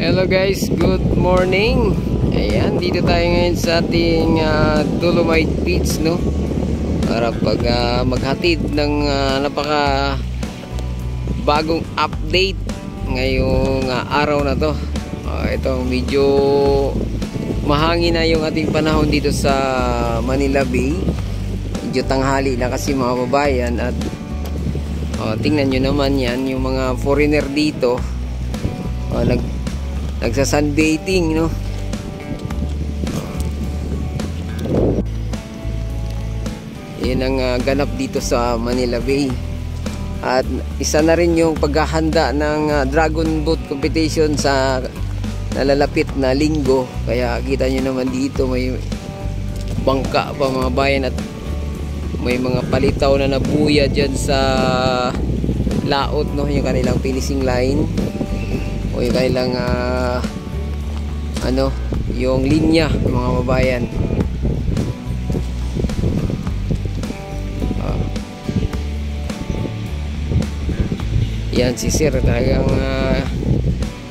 Hello guys, good morning. Ayan, dito tayo ngayon sa ating Dolomite Beach, no? Para maghatid ng napaka bagong update ngayong araw na to. Ito, medyo mahangin na yung ating panahon dito sa Manila Bay. Medyo tanghali na kasi mga babayan. At tingnan nyo naman yan, yung mga foreigner dito nagsa-sunbathing, no? Yan ang ganap dito sa Manila Bay. At isa na rin yung paghahanda ng Dragon Boat Competition sa nalalapit na linggo. Kaya kita nyo naman dito may bangka pa mga bayan at may mga palitaw na nabuya dyan sa laot, no? Yung kanilang finishing line o yung kanilang yung linya, mga babayan. Yan si Sir, talagang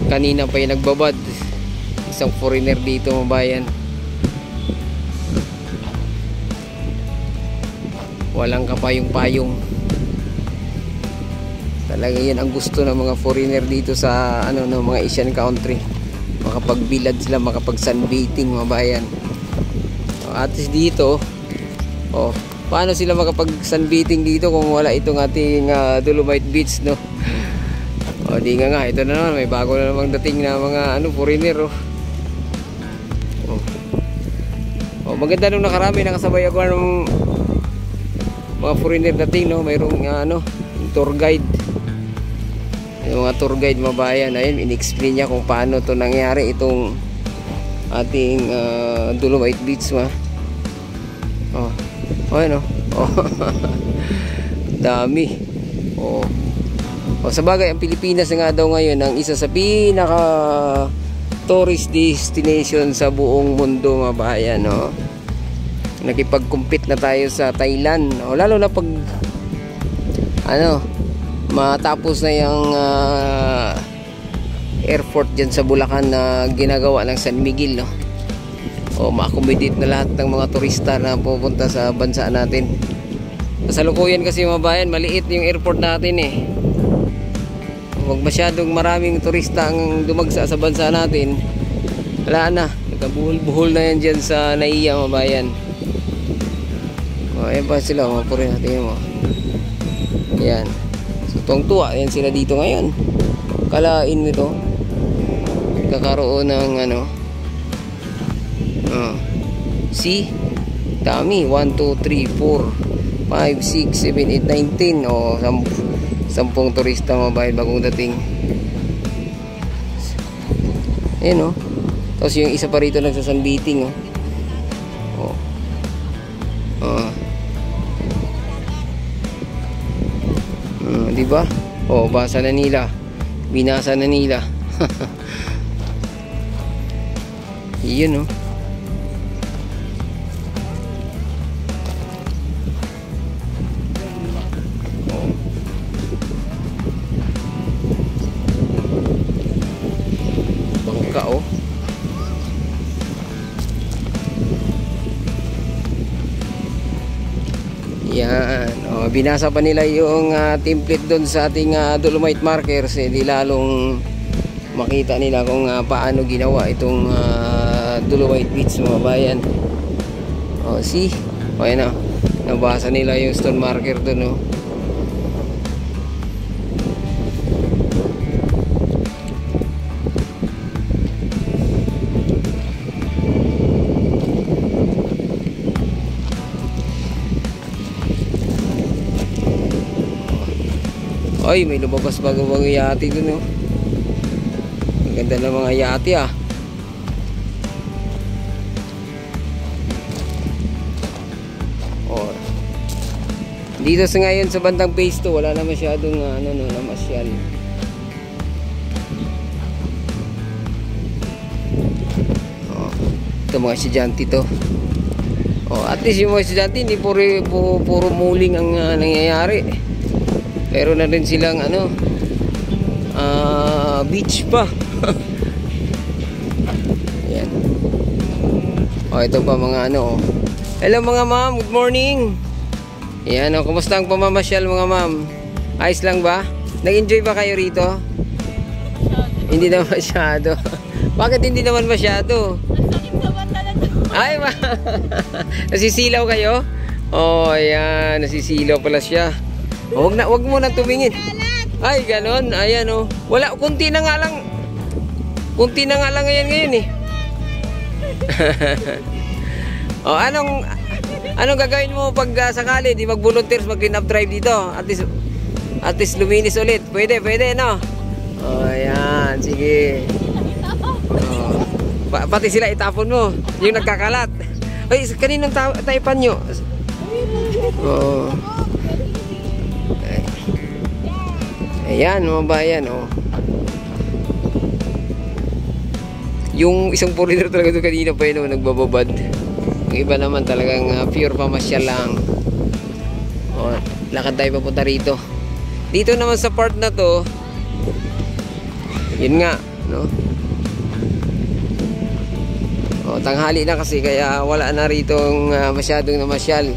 kanina pa yung nagbabad, isang foreigner dito mga bayan. Walang kapayong-payong. Talaga yan ang gusto ng mga foreigner dito sa mga Asian country. Makapagbilad sila, makapag-sunbathing mga bayan. At least dito, paano sila makapag-sunbathing dito kung wala itong ating Dolomite Beach, no? Di nga, ito na naman, may bago na namang dating na mga foreigner, maganda nung nakarami, nakasabay ako ng mga foreigner dating, no? Mayroong tour guide. Yung mga tour guide mabayan, ayun, in-explain niya kung paano to nangyari itong ating Dolomite Beach, dami. Sa bagay, ang Pilipinas nga daw ngayon ang isa sa pinaka tourist destination sa buong mundo mga bayan, no? Nakipag-compete na tayo sa Thailand, lalo na pag matapos na yung airport dyan sa Bulacan na ginagawa ng San Miguel, no? Ma-accommodate na lahat ng mga turista na pupunta sa bansa natin. Kasalukuyan kasi mga bayan, maliit yung airport natin, Huwag masyadong maraming turista ang dumagsa sa bansa natin, wala na, nagkabuhol-buhol na yan dyan sa Naiya mga bayan. Ayan pa sila, mga puri natin mo. Ayan, so tuwang-tuwa yan sila dito ngayon. Kalain nito kakaroon ng see, dami, 1, 2, 3, 4, 5, 6, 7, 8, 19, 10 turista mabay bagong dating. Ayan, tapos yung isa pa rito nagsasunbathing, diba? Basa na nila, binasa na nila. Yun, bangka, yan, binasa pa nila yung template doon sa ating Dolomite markers, di lalong makita nila kung paano ginawa itong Dolomite Beach mga bayan. See, ayan, nabasa nila yung stone marker doon, Ay, may lumabas bago-bago yate dun, Ang ganda ng mga yate, Dito sa ngayon sa bandang phase 2, wala na masyadong namasyal. Ito mga estudyante to. At least yung mga estudyante hindi puro muling ang nangyayari. Pero na rin silang beach pa. Oh, ito pa mga ano. Hello mga ma'am, good morning. Yan, kumusta ang pamamasyal mga ma'am? Ayos lang ba? Nag-enjoy ba kayo rito? Hindi naman masyado. Bakit hindi naman masyado? Ay, nasisilaw kayo? Oh, ayan, nasisilaw pala siya. Wag mo na tumingin. Ay, ganon. Ayan, oh. Wala, kunti na nga lang. Kunti na nga lang ngayon eh. Oh, anong gagawin mo pag sakali di mag-volunteers mag-clean up drive dito? At least luminis ulit. Pwede, no? Oh, ayan, sige. Oh. Pati sila itapon mo, yung nagkakalat. Ay, kaninang taipan nyo? Oh. Ayan, mga bayan, oh. Yung isang foreigner talaga doon kanina pa yun, nagbababad. Yung iba naman talagang pure pamasyal lang. O, lakad tayo papunta rito. Dito naman sa part na to, yun nga, no? O, tanghali na kasi kaya wala na rito masyadong namasyal.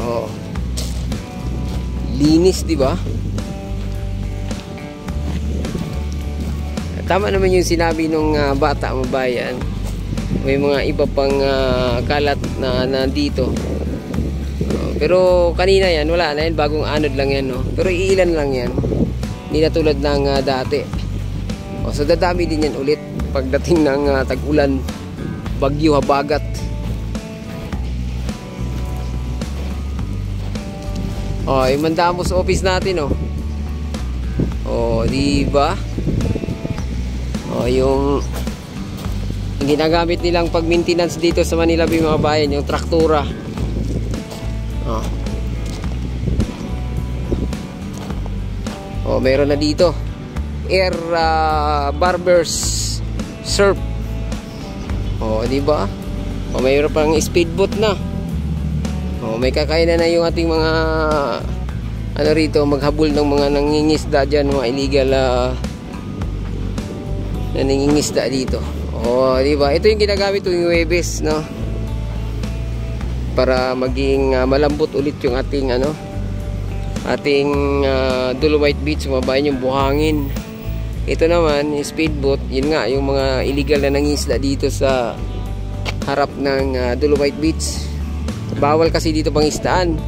Oh. Linis, di ba? Tama naman yung sinabi nung bata mabayan. May mga iba pang kalat na nandito. Pero kanina yan, wala na yan. Bagong anod lang yan, no? Pero iilan lang yan. Hindi na tulad ng dati. So dadami din yan ulit pagdating ng tag-ulan, bagyo, habagat. Oh, yung mandamos office natin, oh. Oh, di ba? Oh, yung ginagamit nilang pag-maintenance dito sa Manila Bay mga bayan, yung traktura. Oh. Oh, meron na dito. Air barbers surf. Oh, di ba? Oh, mayroon pang speedboat na. Oh, may kakainan na yung ating mga ano rito, maghabol ng mga nangingisda dyan, mga illegal na nangingisda dito. Oh, di ba? Ito yung ginagamit tuwing Huwebes, no? Para maging malambot ulit yung ating ating Dolomite Beach, mabayan yung buhangin. Ito naman, yung speedboat, yun nga, yung mga illegal na nangingisda dito sa harap ng Dolomite Beach. Bawal kasi dito pangistaan,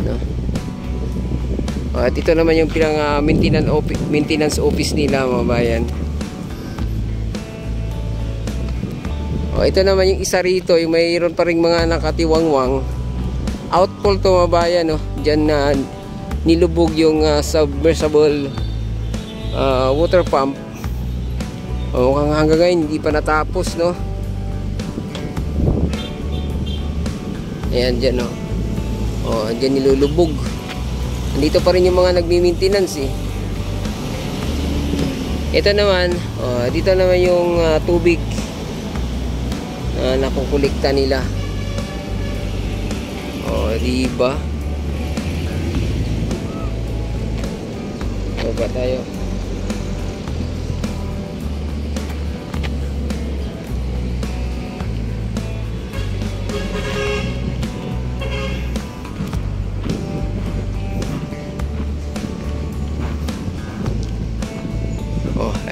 no? At ito naman yung pinang maintenance office nila mga bayan. Ito naman yung isa rito, yung mayroon pa ring mga nakatiwangwang outfall to mga bayan, no? Diyan na nilubog yung submersible water pump. Hanggang ngayon hindi pa natapos, no? Ayan dyan, no? Oh, dyan nilulubog. Nandito pa rin yung mga nagmi-maintenance, eh. Ito naman, dito naman yung tubig nakukulikta nila. Oh, diba? Baba tayo.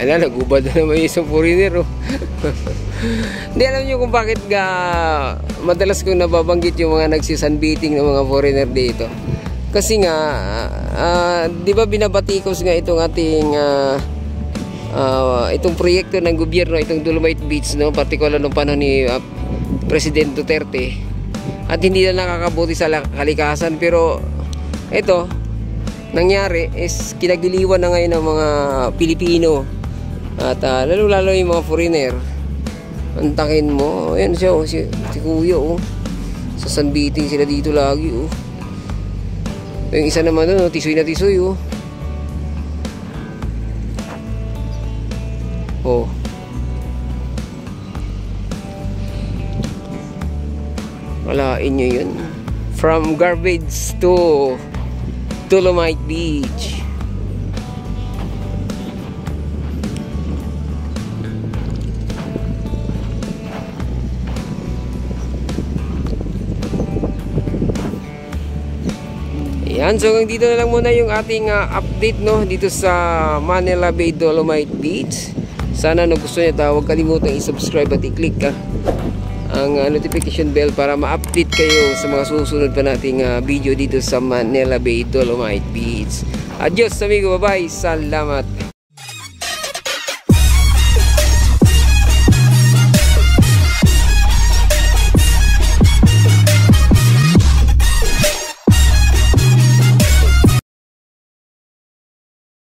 Ayan, nagubad na naman yung isang foreigner, oh. Hindi, alam nyo kung bakit madalas kong nababanggit yung mga nagsisunbathing ng mga foreigner dito. Kasi nga, di ba binabatikos nga itong ating itong proyekto ng gobyerno, itong Dolomite Beach, no? Partikular nung panahon ni President Duterte. At hindi na nakakabuti sa kalikasan. Pero ito nangyari is kinagiliwan na ngayon ng mga Pilipino At lalo-lalo yung mga foreigner, antakin mo. Ayan siya, oh, si kuya, oh. Sa sunbathing sila dito lagi, oh. Yung isa naman doon, oh, tisoy na tisoy, oh. Oh. Walain nyo yun. From garbage to Dolomite Beach. Ayan, so hanggang dito na lang muna yung ating update, no, dito sa Manila Bay Dolomite Beach. Sana gusto niyo, huwag kalimutang i-subscribe at i-click ang notification bell para ma-update kayo sa mga susunod pa nating video dito sa Manila Bay Dolomite Beach. Adios amigo, bye-bye, salamat.